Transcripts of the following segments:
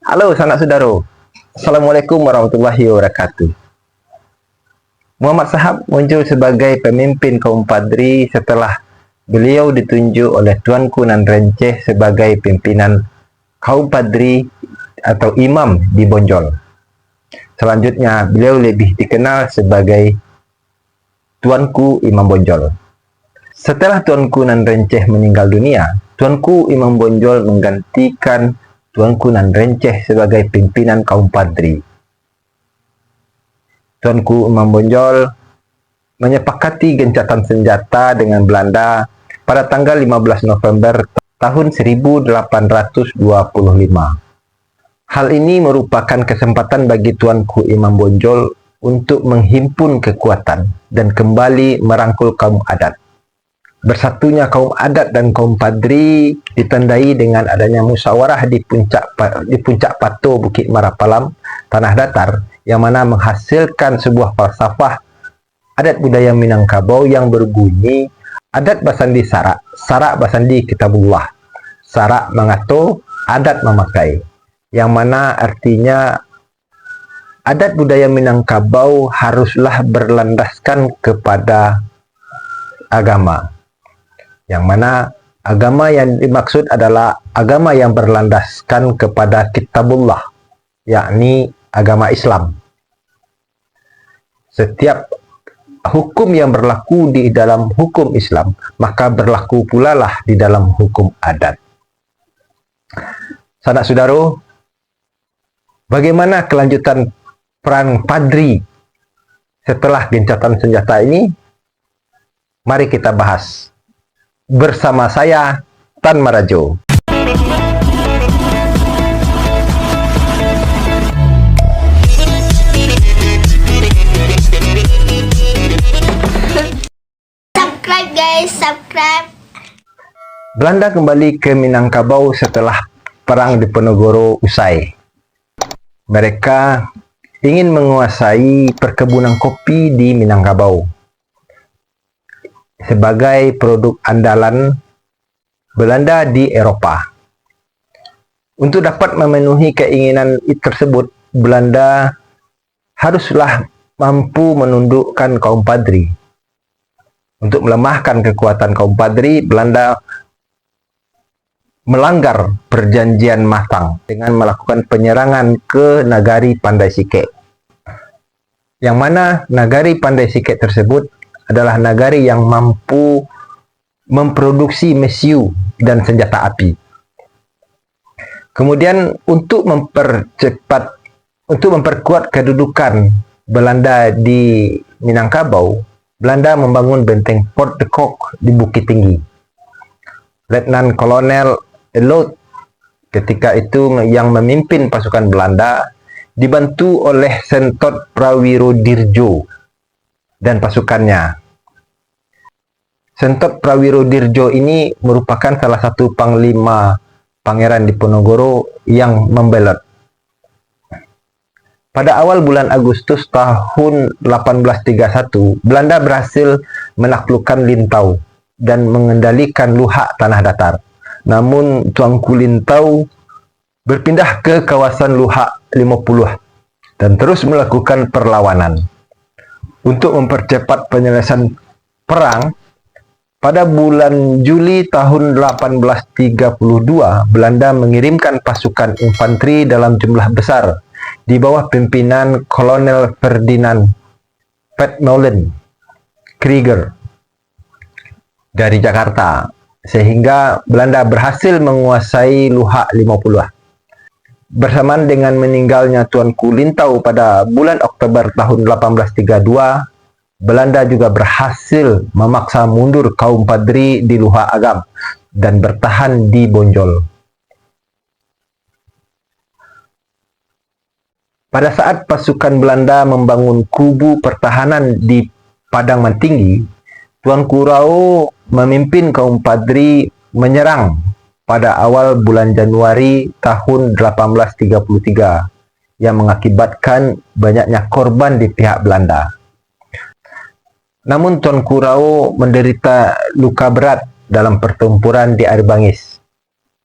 Halo sanak saudara, Assalamualaikum warahmatullahi wabarakatuh. Muhammad Sahab muncul sebagai pemimpin kaum Padri setelah beliau ditunjuk oleh Tuanku Nan Renceh sebagai pimpinan kaum Padri atau imam di Bonjol. Selanjutnya, beliau lebih dikenal sebagai Tuanku Imam Bonjol. Setelah Tuanku Nan Renceh meninggal dunia, Tuanku Imam Bonjol menggantikan Tuanku Nan Renceh sebagai pimpinan kaum Padri. Tuanku Imam Bonjol menyepakati gencatan senjata dengan Belanda pada tanggal 15 November tahun 1825. Hal ini merupakan kesempatan bagi Tuanku Imam Bonjol untuk menghimpun kekuatan dan kembali merangkul kaum adat. Bersatunya kaum adat dan kaum Padri ditandai dengan adanya musyawarah di puncak Pato Bukit Marapalam, Tanah Datar, yang mana menghasilkan sebuah falsafah adat budaya Minangkabau yang berbunyi adat basandi sarak, sarak basandi kitabullah, sarak mengatur, adat memakai, yang mana artinya adat budaya Minangkabau haruslah berlandaskan kepada agama, yang mana agama yang dimaksud adalah agama yang berlandaskan kepada kitabullah, yakni agama Islam. Setiap hukum yang berlaku di dalam hukum Islam, maka berlaku pula lah di dalam hukum adat. Sanak saudara, bagaimana kelanjutan perang Padri setelah gencatan senjata ini? Mari kita bahas bersama saya, Tan Marajo. Subscribe guys, subscribe. Belanda kembali ke Minangkabau setelah perang Diponegoro usai. Mereka ingin menguasai perkebunan kopi di Minangkabau sebagai produk andalan Belanda di Eropa. Untuk dapat memenuhi keinginan tersebut, Belanda haruslah mampu menundukkan kaum Padri. Untuk melemahkan kekuatan kaum Padri, Belanda melanggar perjanjian Matang dengan melakukan penyerangan ke Nagari Pandai Sike. Yang mana Nagari Pandai Sike tersebut adalah nagari yang mampu memproduksi mesiu dan senjata api. Kemudian untuk memperkuat kedudukan Belanda di Minangkabau, Belanda membangun benteng Fort de Kock di Bukit Tinggi. Letnan Kolonel Elot ketika itu yang memimpin pasukan Belanda, dibantu oleh Sentot Prawirodirjo dan pasukannya. Sentot Prawirodirjo ini merupakan salah satu panglima Pangeran Diponegoro yang membelot. Pada awal bulan Agustus tahun 1831, Belanda berhasil menaklukkan Lintau dan mengendalikan Luhak Tanah Datar. Namun Tuanku Lintau berpindah ke kawasan Luhak 50 dan terus melakukan perlawanan. Untuk mempercepat penyelesaian perang, pada bulan Juli tahun 1832, Belanda mengirimkan pasukan infanteri dalam jumlah besar di bawah pimpinan Kolonel Ferdinand Petmolen Krieger dari Jakarta, sehingga Belanda berhasil menguasai Luhak 50. Bersamaan dengan meninggalnya Tuanku Lintau pada bulan Oktober tahun 1832, Belanda juga berhasil memaksa mundur kaum Padri di Luhak Agam dan bertahan di Bonjol. Pada saat pasukan Belanda membangun kubu pertahanan di Padang Mantinggi, Tuanku Rao memimpin kaum Padri menyerang pada awal bulan Januari tahun 1833 yang mengakibatkan banyaknya korban di pihak Belanda. Namun Tuanku Rao menderita luka berat dalam pertempuran di Air Bangis.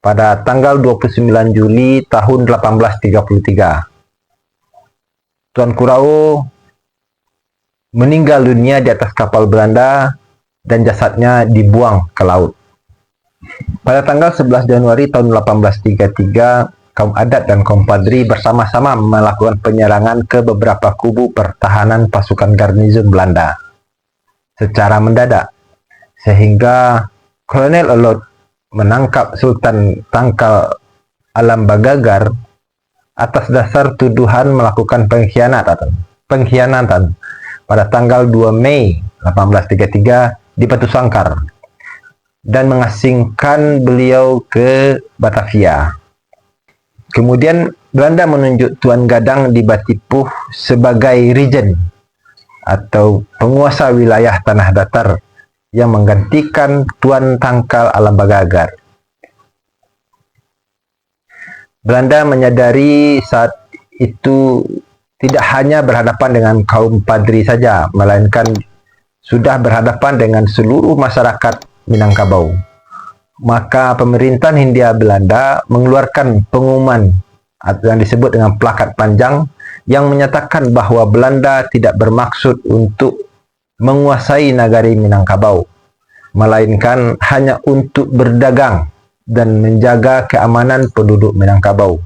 pada tanggal 29 Juli tahun 1833. Tuan Kurau meninggal dunia di atas kapal Belanda dan jasadnya dibuang ke laut. Pada tanggal 11 Januari tahun 1833, kaum adat dan kaum padri bersama-sama melakukan penyerangan ke beberapa kubu pertahanan pasukan garnizon Belanda secara mendadak, sehingga Kolonel Elot menangkap Sultan Tangkal Alam Bagagar atas dasar tuduhan melakukan pengkhianatan pada tanggal 2 Mei 1833 di Batu Sangkar dan mengasingkan beliau ke Batavia. Kemudian Belanda menunjuk Tuan Gadang di Batipuh sebagai Regent atau penguasa wilayah tanah datar yang menggantikan Tuan Tangkal Alam Bagagar. Belanda menyadari saat itu tidak hanya berhadapan dengan kaum padri saja, melainkan sudah berhadapan dengan seluruh masyarakat Minangkabau. Maka pemerintahan Hindia Belanda mengeluarkan pengumuman yang disebut dengan plakat panjang yang menyatakan bahwa Belanda tidak bermaksud untuk menguasai nagari Minangkabau, melainkan hanya untuk berdagang dan menjaga keamanan penduduk Minangkabau.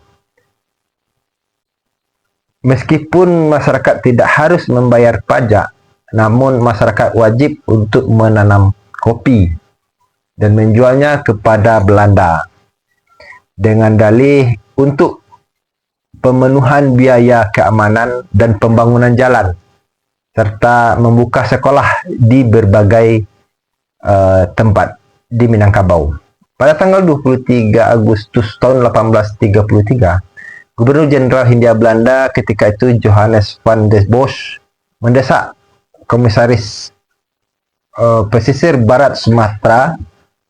Meskipun masyarakat tidak harus membayar pajak, namun masyarakat wajib untuk menanam kopi dan menjualnya kepada Belanda dengan dalih untuk pemenuhan biaya keamanan dan pembangunan jalan serta membuka sekolah di berbagai tempat di Minangkabau. Pada tanggal 23 Agustus tahun 1833, Gubernur Jenderal Hindia Belanda ketika itu Johannes van der Bosch mendesak Komisaris Pesisir Barat Sumatera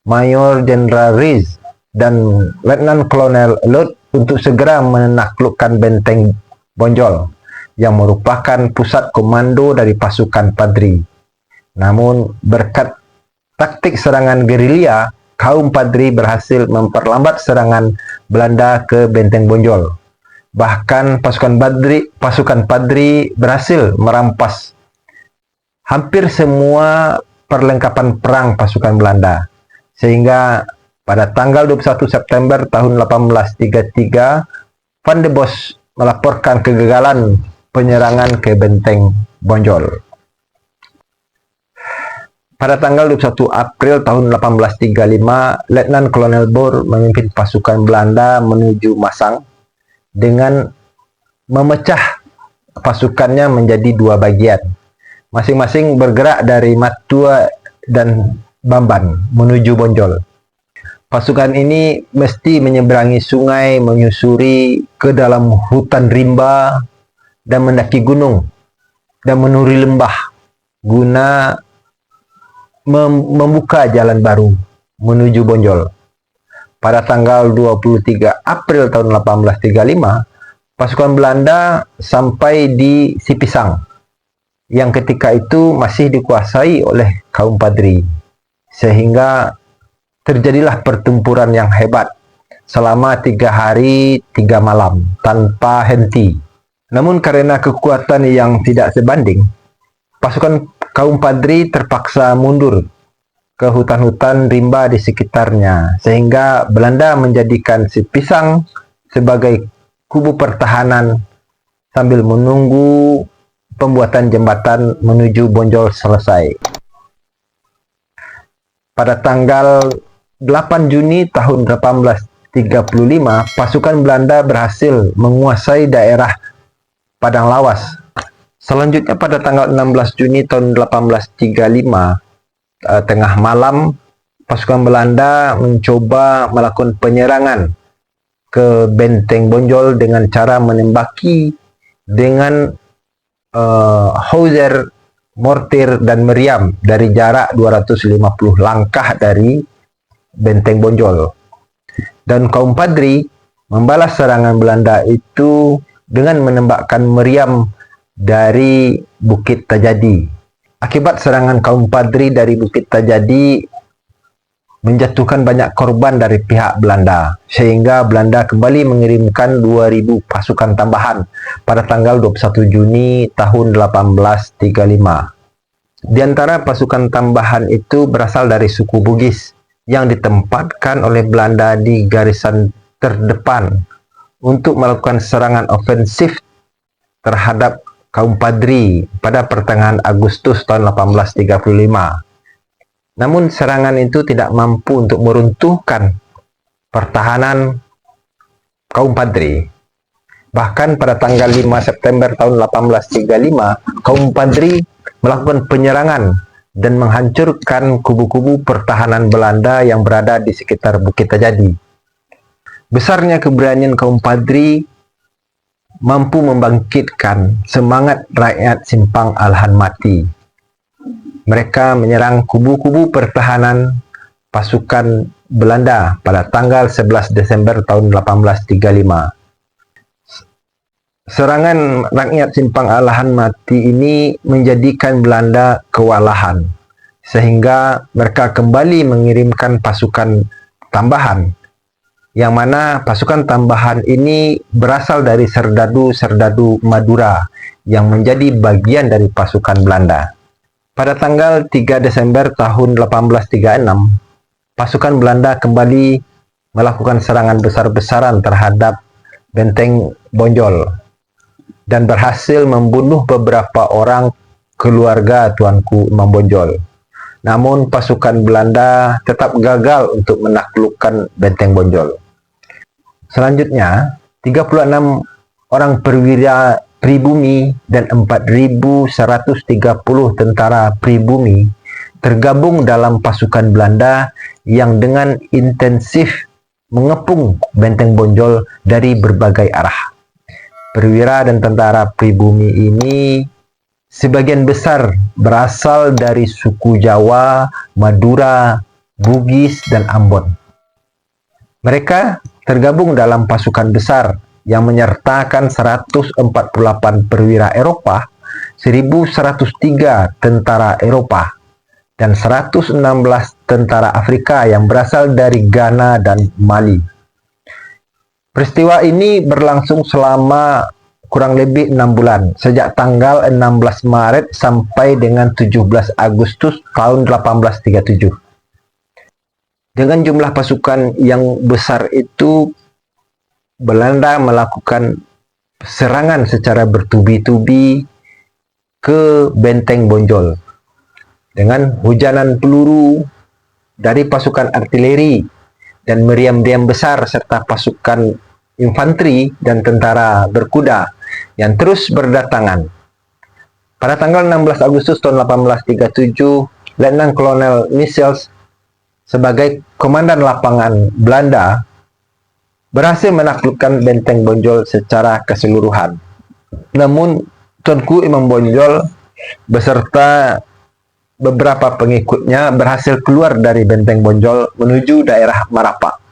Mayor Jenderal Rees dan Letnan Kolonel Elot untuk segera menaklukkan benteng Bonjol yang merupakan pusat komando dari pasukan padri. Namun berkat taktik serangan gerilya, kaum padri berhasil memperlambat serangan Belanda ke benteng Bonjol. Bahkan pasukan padri berhasil merampas hampir semua perlengkapan perang pasukan Belanda. Sehingga pada tanggal 21 September tahun 1833, Van der Bosch melaporkan kegagalan penyerangan ke benteng Bonjol. Pada tanggal 21 April tahun 1835, Letnan Kolonel Bohr memimpin pasukan Belanda menuju Masang dengan memecah pasukannya menjadi dua bagian, masing-masing bergerak dari Matua dan Bamban menuju Bonjol. Pasukan ini mesti menyeberangi sungai, menyusuri ke dalam hutan rimba, dan mendaki gunung, dan menuri lembah, guna membuka jalan baru menuju Bonjol. Pada tanggal 23 April tahun 1835, pasukan Belanda sampai di Sipisang, yang ketika itu masih dikuasai oleh kaum padri. Sehingga terjadilah pertempuran yang hebat selama 3 hari 3 malam tanpa henti. Namun karena kekuatan yang tidak sebanding, pasukan kaum padri terpaksa mundur ke hutan-hutan rimba di sekitarnya, sehingga Belanda menjadikan Sipisang sebagai kubu pertahanan sambil menunggu pembuatan jembatan menuju Bonjol selesai. Pada tanggal 8 Juni tahun 1835, pasukan Belanda berhasil menguasai daerah Padang Lawas. Selanjutnya pada tanggal 16 Juni tahun 1835, tengah malam, pasukan Belanda mencoba melakukan penyerangan ke benteng Bonjol dengan cara menembaki dengan hauser, mortir, dan meriam dari jarak 250 langkah dari benteng Bonjol. Dan kaum padri membalas serangan Belanda itu dengan menembakkan meriam dari Bukit Tajadi. Akibat serangan kaum padri dari Bukit Tajadi, menjatuhkan banyak korban dari pihak Belanda, sehingga Belanda kembali mengirimkan 2.000 pasukan tambahan pada tanggal 21 Juni tahun 1835. Di antara pasukan tambahan itu berasal dari suku Bugis yang ditempatkan oleh Belanda di garisan terdepan untuk melakukan serangan ofensif terhadap kaum Padri pada pertengahan Agustus tahun 1835. Namun serangan itu tidak mampu untuk meruntuhkan pertahanan kaum Padri. Bahkan pada tanggal 5 September tahun 1835, kaum Padri melakukan penyerangan dan menghancurkan kubu-kubu pertahanan Belanda yang berada di sekitar Bukit Tajadi. Besarnya keberanian kaum Padri mampu membangkitkan semangat rakyat Simpang Alahan Mati. Mereka menyerang kubu-kubu pertahanan pasukan Belanda pada tanggal 11 Desember tahun 1835. Serangan rakyat Simpang Alahan Mati ini menjadikan Belanda kewalahan, sehingga mereka kembali mengirimkan pasukan tambahan, yang mana pasukan tambahan ini berasal dari serdadu-serdadu Madura yang menjadi bagian dari pasukan Belanda. Pada tanggal 3 Desember tahun 1836, pasukan Belanda kembali melakukan serangan besar-besaran terhadap Benteng Bonjol dan berhasil membunuh beberapa orang keluarga Tuanku Imam Bonjol. Namun pasukan Belanda tetap gagal untuk menaklukkan Benteng Bonjol. Selanjutnya, 36 orang perwira pribumi dan 4.130 tentara pribumi tergabung dalam pasukan Belanda yang dengan intensif mengepung Benteng Bonjol dari berbagai arah. Perwira dan tentara pribumi ini sebagian besar berasal dari suku Jawa, Madura, Bugis, dan Ambon. Mereka tergabung dalam pasukan besar yang menyertakan 148 perwira Eropa, 1.103 tentara Eropa, dan 116 tentara Afrika yang berasal dari Ghana dan Mali. Peristiwa ini berlangsung selama kurang lebih 6 bulan, sejak tanggal 16 Maret sampai dengan 17 Agustus tahun 1837. Dengan jumlah pasukan yang besar itu, Belanda melakukan serangan secara bertubi-tubi ke Benteng Bonjol dengan hujanan peluru dari pasukan artileri dan meriam-meriam besar serta pasukan infanteri dan tentara berkuda yang terus berdatangan. Pada tanggal 16 Agustus tahun 1837, Letnan Kolonel Michels sebagai komandan lapangan Belanda berhasil menaklukkan Benteng Bonjol secara keseluruhan. Namun, Tuanku Imam Bonjol beserta beberapa pengikutnya berhasil keluar dari Benteng Bonjol menuju daerah Marapak.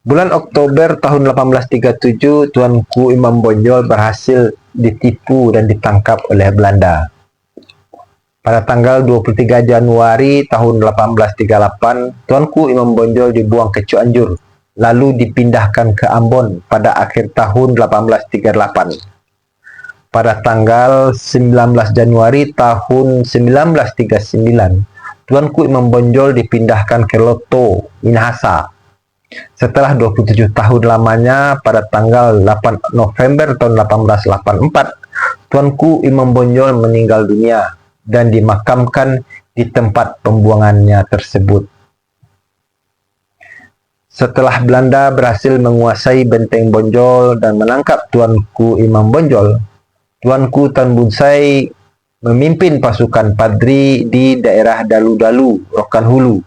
Bulan Oktober tahun 1837, Tuanku Imam Bonjol berhasil ditipu dan ditangkap oleh Belanda. Pada tanggal 23 Januari tahun 1838, Tuanku Imam Bonjol dibuang ke Cianjur, lalu dipindahkan ke Ambon pada akhir tahun 1838. Pada tanggal 19 Januari tahun 1939, Tuanku Imam Bonjol dipindahkan ke Loto, Minahasa. Setelah 27 tahun lamanya, pada tanggal 8 November tahun 1884, Tuanku Imam Bonjol meninggal dunia dan dimakamkan di tempat pembuangannya tersebut. Setelah Belanda berhasil menguasai Benteng Bonjol dan menangkap Tuanku Imam Bonjol, Tuanku Tan Bun Sai memimpin pasukan Padri di daerah Dalu-Dalu, Rokan Hulu.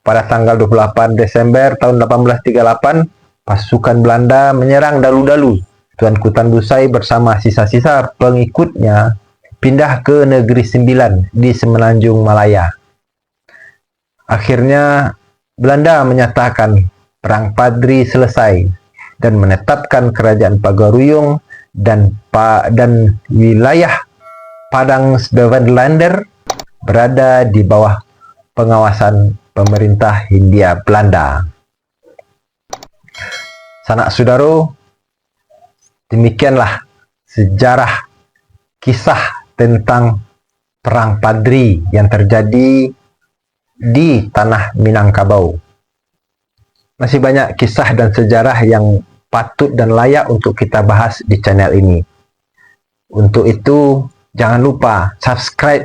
Pada tanggal 28 Desember tahun 1838, pasukan Belanda menyerang Dalu-Dalu. Tuanku Tan Bun Sai bersama sisa-sisa pengikutnya pindah ke Negeri Sembilan di Semenanjung Malaya. Akhirnya, Belanda menyatakan Perang Padri selesai dan menetapkan Kerajaan Pagaruyung dan wilayah Padang Beverlander berada di bawah pengawasan pemerintah Hindia Belanda. Sanak saudara, demikianlah sejarah kisah tentang Perang Padri yang terjadi di tanah Minangkabau. Masih banyak kisah dan sejarah yang patut dan layak untuk kita bahas di channel ini. Untuk itu, jangan lupa subscribe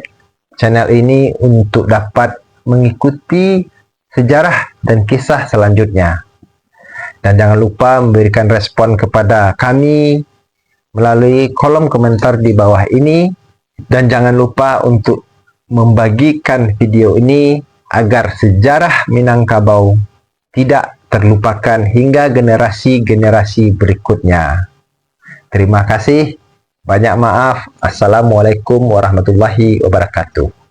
channel ini untuk dapat mengikuti sejarah dan kisah selanjutnya. Dan jangan lupa memberikan respon kepada kami melalui kolom komentar di bawah ini. Dan jangan lupa untuk membagikan video ini agar sejarah Minangkabau tidak terlupakan hingga generasi-generasi berikutnya. Terima kasih. Banyak maaf. Assalamualaikum warahmatullahi wabarakatuh.